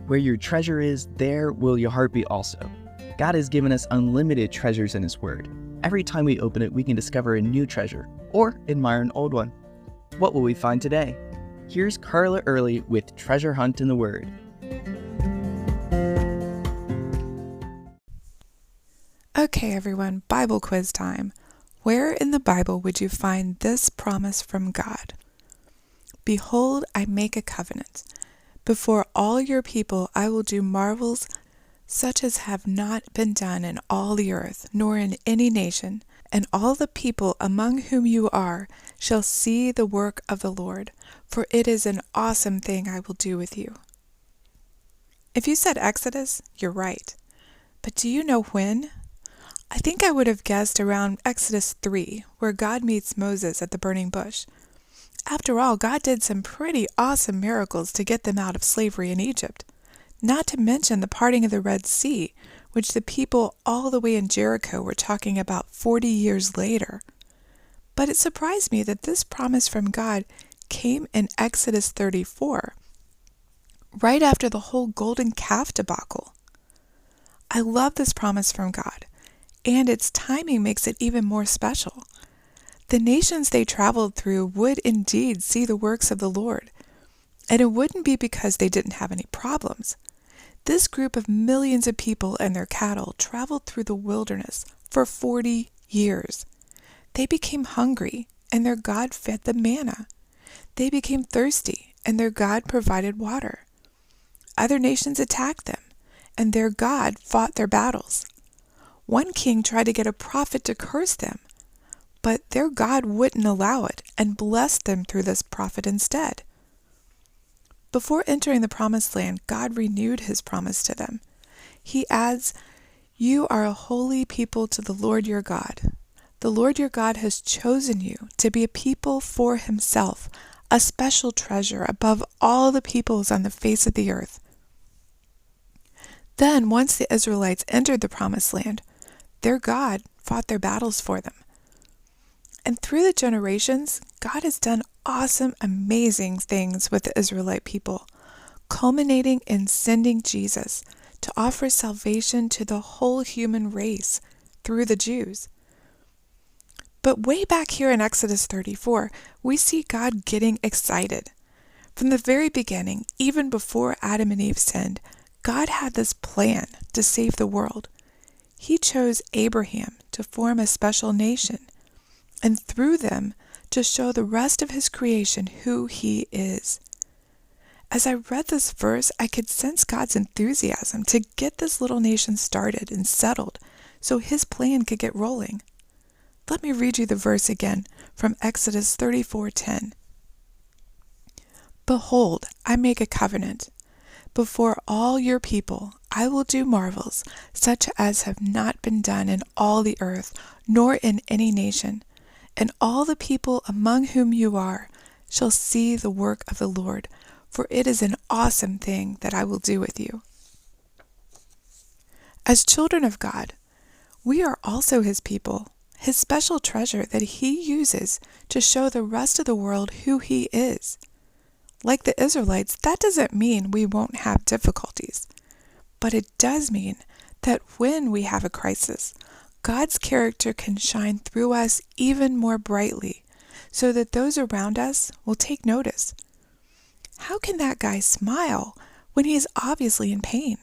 Where your treasure is, there will your heart be also. God has given us unlimited treasures in His Word. Every time we open it, we can discover a new treasure or admire an old one. What will we find today? Here's Carla Early with Treasure Hunt in the Word. Okay, everyone, Bible quiz time. Where in the Bible would you find this promise from God? Behold, I make a covenant. Before all your people I will do marvels such as have not been done in all the earth, nor in any nation, and all the people among whom you are shall see the work of the Lord, for it is an awesome thing I will do with you. If you said Exodus, you're right. But do you know when? I think I would have guessed around Exodus 3, where God meets Moses at the burning bush. After all, God did some pretty awesome miracles to get them out of slavery in Egypt, not to mention the parting of the Red Sea, which the people all the way in Jericho were talking about 40 years later. But it surprised me that this promise from God came in Exodus 34, right after the whole golden calf debacle. I love this promise from God, and its timing makes it even more special. The nations they traveled through would indeed see the works of the Lord, and it wouldn't be because they didn't have any problems. This group of millions of people and their cattle traveled through the wilderness for 40 years. They became hungry, and their God fed them manna. They became thirsty, and their God provided water. Other nations attacked them, and their God fought their battles. One king tried to get a prophet to curse them, but their God wouldn't allow it and blessed them through this prophet instead. Before entering the promised land, God renewed His promise to them. He adds, "You are a holy people to the Lord your God. The Lord your God has chosen you to be a people for Himself, a special treasure above all the peoples on the face of the earth." Then, once the Israelites entered the promised land, their God fought their battles for them. And through the generations, God has done awesome, amazing things with the Israelite people, culminating in sending Jesus to offer salvation to the whole human race through the Jews. But way back here in Exodus 34, we see God getting excited. From the very beginning, even before Adam and Eve sinned, God had this plan to save the world. He chose Abraham to form a special nation, and through them to show the rest of His creation who He is. As I read this verse, I could sense God's enthusiasm to get this little nation started and settled so His plan could get rolling. Let me read you the verse again from Exodus 34:10. "Behold, I make a covenant. Before all your people I will do marvels such as have not been done in all the earth, nor in any nation. And all the people among whom you are shall see the work of the Lord, for it is an awesome thing that I will do with you." As children of God, we are also His people, His special treasure that He uses to show the rest of the world who He is. Like the Israelites, that doesn't mean we won't have difficulties, but it does mean that when we have a crisis, God's character can shine through us even more brightly, so that those around us will take notice. How can that guy smile when he's obviously in pain?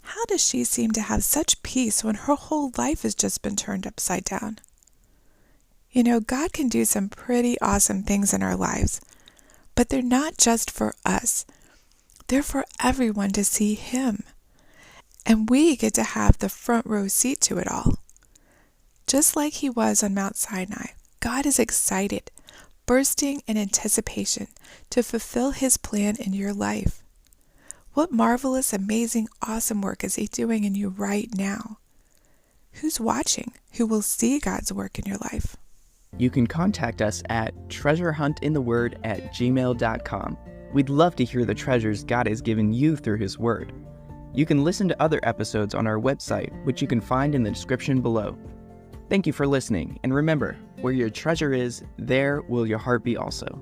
How does she seem to have such peace when her whole life has just been turned upside down? You know, God can do some pretty awesome things in our lives, but they're not just for us. They're for everyone to see Him. And we get to have the front row seat to it all. Just like He was on Mount Sinai, God is excited, bursting in anticipation to fulfill His plan in your life. What marvelous, amazing, awesome work is He doing in you right now? Who's watching who will see God's work in your life? You can contact us at treasurehuntintheword@gmail.com. We'd love to hear the treasures God has given you through His Word. You can listen to other episodes on our website, which you can find in the description below. Thank you for listening, and remember, where your treasure is, there will your heart be also.